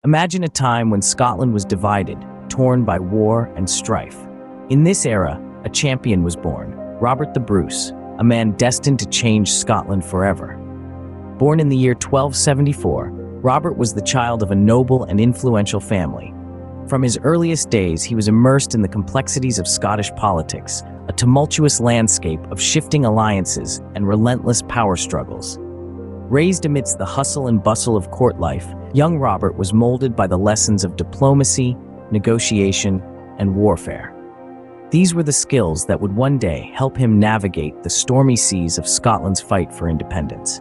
Imagine a time when Scotland was divided, torn by war and strife. In this era, a champion was born, Robert the Bruce, a man destined to change Scotland forever. Born in the year 1274, Robert was the child of a noble and influential family. From his earliest days, he was immersed in the complexities of Scottish politics, a tumultuous landscape of shifting alliances and relentless power struggles. Raised amidst the hustle and bustle of court life, young Robert was molded by the lessons of diplomacy, negotiation, and warfare. These were the skills that would one day help him navigate the stormy seas of Scotland's fight for independence.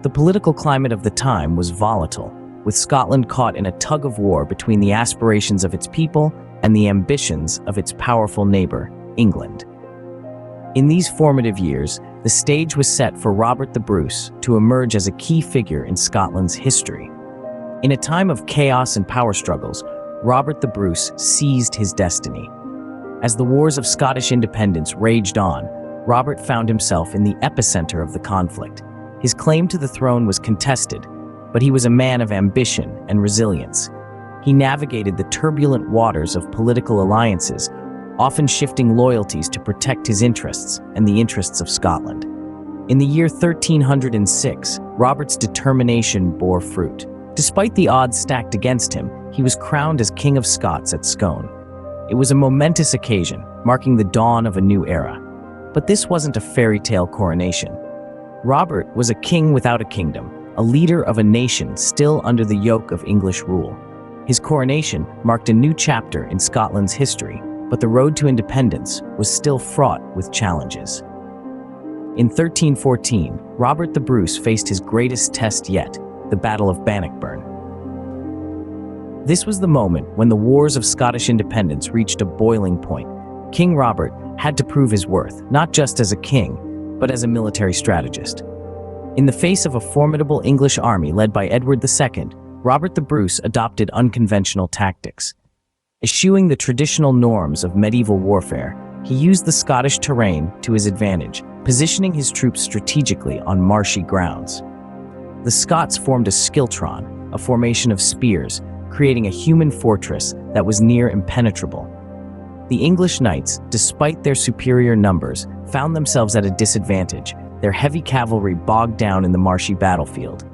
The political climate of the time was volatile, with Scotland caught in a tug-of-war between the aspirations of its people and the ambitions of its powerful neighbor, England. In these formative years, the stage was set for Robert the Bruce to emerge as a key figure in Scotland's history. In a time of chaos and power struggles, Robert the Bruce seized his destiny. As the wars of Scottish independence raged on, Robert found himself in the epicenter of the conflict. His claim to the throne was contested, but he was a man of ambition and resilience. He navigated the turbulent waters of political alliances, often shifting loyalties to protect his interests and the interests of Scotland. In the year 1306, Robert's determination bore fruit. Despite the odds stacked against him, he was crowned as King of Scots at Scone. It was a momentous occasion, marking the dawn of a new era. But this wasn't a fairy tale coronation. Robert was a king without a kingdom, a leader of a nation still under the yoke of English rule. His coronation marked a new chapter in Scotland's history, but the road to independence was still fraught with challenges. In 1314, Robert the Bruce faced his greatest test yet, the Battle of Bannockburn. This was the moment when the wars of Scottish independence reached a boiling point. King Robert had to prove his worth, not just as a king, but as a military strategist. In the face of a formidable English army led by Edward II, Robert the Bruce adopted unconventional tactics. Eschewing the traditional norms of medieval warfare, he used the Scottish terrain to his advantage, positioning his troops strategically on marshy grounds. The Scots formed a schiltron, a formation of spears, creating a human fortress that was near impenetrable. The English knights, despite their superior numbers, found themselves at a disadvantage, their heavy cavalry bogged down in the marshy battlefield.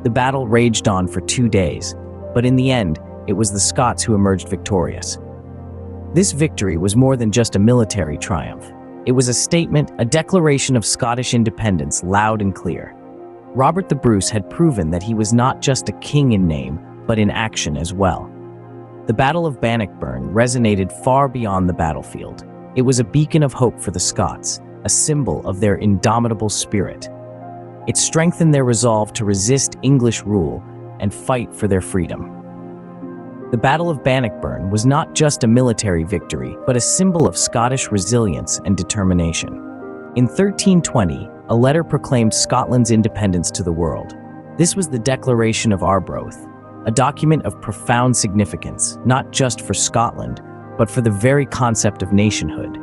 The battle raged on for 2 days, but in the end, it was the Scots who emerged victorious. This victory was more than just a military triumph. It was a statement, a declaration of Scottish independence, loud and clear. Robert the Bruce had proven that he was not just a king in name, but in action as well. The Battle of Bannockburn resonated far beyond the battlefield. It was a beacon of hope for the Scots, a symbol of their indomitable spirit. It strengthened their resolve to resist English rule and fight for their freedom. The Battle of Bannockburn was not just a military victory, but a symbol of Scottish resilience and determination. In 1320, a letter proclaimed Scotland's independence to the world. This was the Declaration of Arbroath, a document of profound significance, not just for Scotland, but for the very concept of nationhood.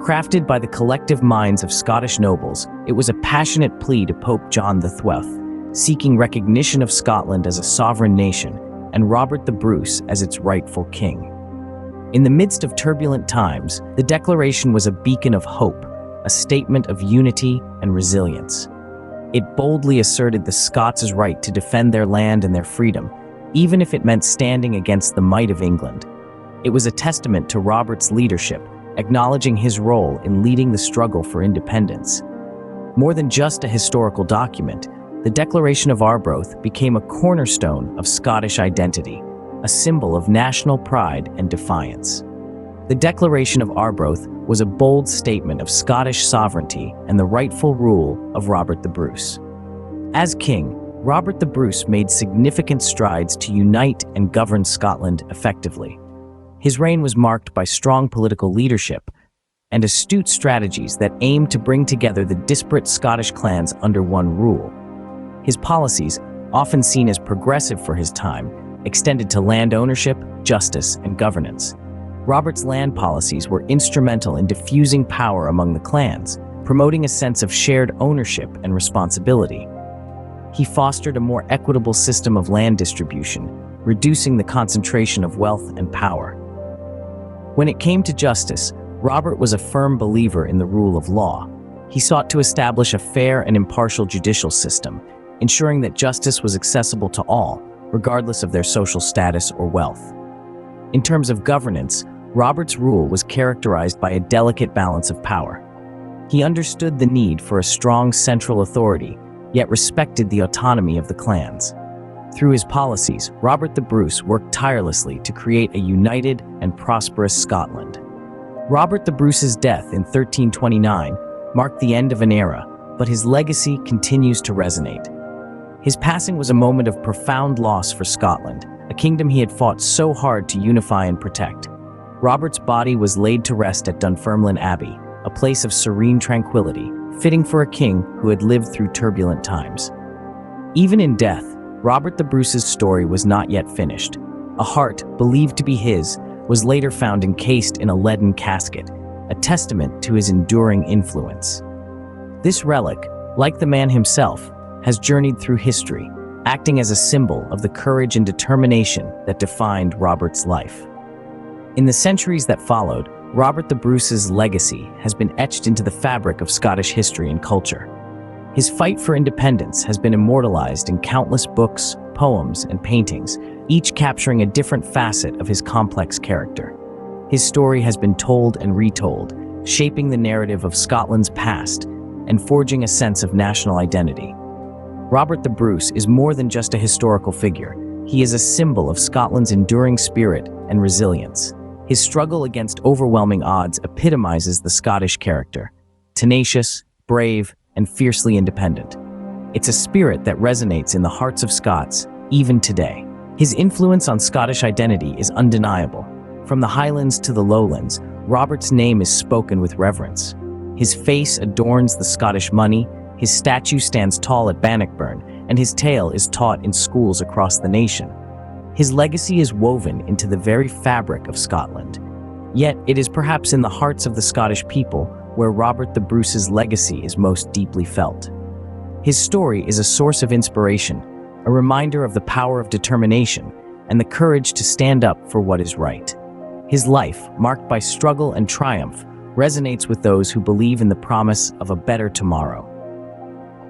Crafted by the collective minds of Scottish nobles, it was a passionate plea to Pope John XII, seeking recognition of Scotland as a sovereign nation and Robert the Bruce as its rightful king. In the midst of turbulent times, the declaration was a beacon of hope, a statement of unity and resilience. It boldly asserted the Scots' right to defend their land and their freedom, even if it meant standing against the might of England. It was a testament to Robert's leadership, acknowledging his role in leading the struggle for independence. More than just a historical document, the Declaration of Arbroath became a cornerstone of Scottish identity, a symbol of national pride and defiance. The Declaration of Arbroath was a bold statement of Scottish sovereignty and the rightful rule of Robert the Bruce. As king, Robert the Bruce made significant strides to unite and govern Scotland effectively. His reign was marked by strong political leadership and astute strategies that aimed to bring together the disparate Scottish clans under one rule. His policies, often seen as progressive for his time, extended to land ownership, justice, and governance. Robert's land policies were instrumental in diffusing power among the clans, promoting a sense of shared ownership and responsibility. He fostered a more equitable system of land distribution, reducing the concentration of wealth and power. When it came to justice, Robert was a firm believer in the rule of law. He sought to establish a fair and impartial judicial system, ensuring that justice was accessible to all, regardless of their social status or wealth. In terms of governance, Robert's rule was characterized by a delicate balance of power. He understood the need for a strong central authority, yet respected the autonomy of the clans. Through his policies, Robert the Bruce worked tirelessly to create a united and prosperous Scotland. Robert the Bruce's death in 1329 marked the end of an era, but his legacy continues to resonate. His passing was a moment of profound loss for Scotland, a kingdom he had fought so hard to unify and protect. Robert's body was laid to rest at Dunfermline Abbey, a place of serene tranquility, fitting for a king who had lived through turbulent times. Even in death, Robert the Bruce's story was not yet finished. A heart, believed to be his, was later found encased in a leaden casket, a testament to his enduring influence. This relic, like the man himself, has journeyed through history, acting as a symbol of the courage and determination that defined Robert's life. In the centuries that followed, Robert the Bruce's legacy has been etched into the fabric of Scottish history and culture. His fight for independence has been immortalized in countless books, poems, and paintings, each capturing a different facet of his complex character. His story has been told and retold, shaping the narrative of Scotland's past and forging a sense of national identity. Robert the Bruce is more than just a historical figure. He is a symbol of Scotland's enduring spirit and resilience. His struggle against overwhelming odds epitomizes the Scottish character: tenacious, brave, and fiercely independent. It's a spirit that resonates in the hearts of Scots, even today. His influence on Scottish identity is undeniable. From the Highlands to the Lowlands, Robert's name is spoken with reverence. His face adorns the Scottish money, his statue stands tall at Bannockburn, and his tale is taught in schools across the nation. His legacy is woven into the very fabric of Scotland. Yet, it is perhaps in the hearts of the Scottish people where Robert the Bruce's legacy is most deeply felt. His story is a source of inspiration, a reminder of the power of determination and the courage to stand up for what is right. His life, marked by struggle and triumph, resonates with those who believe in the promise of a better tomorrow.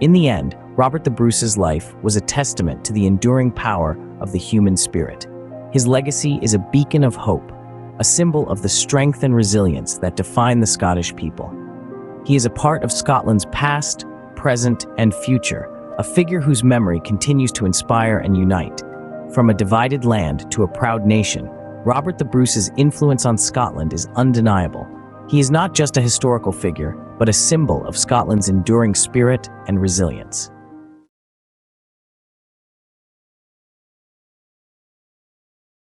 In the end, Robert the Bruce's life was a testament to the enduring power of the human spirit. His legacy is a beacon of hope, a symbol of the strength and resilience that define the Scottish people. He is a part of Scotland's past, present, and future, a figure whose memory continues to inspire and unite. From a divided land to a proud nation, Robert the Bruce's influence on Scotland is undeniable. He is not just a historical figure, but a symbol of Scotland's enduring spirit and resilience.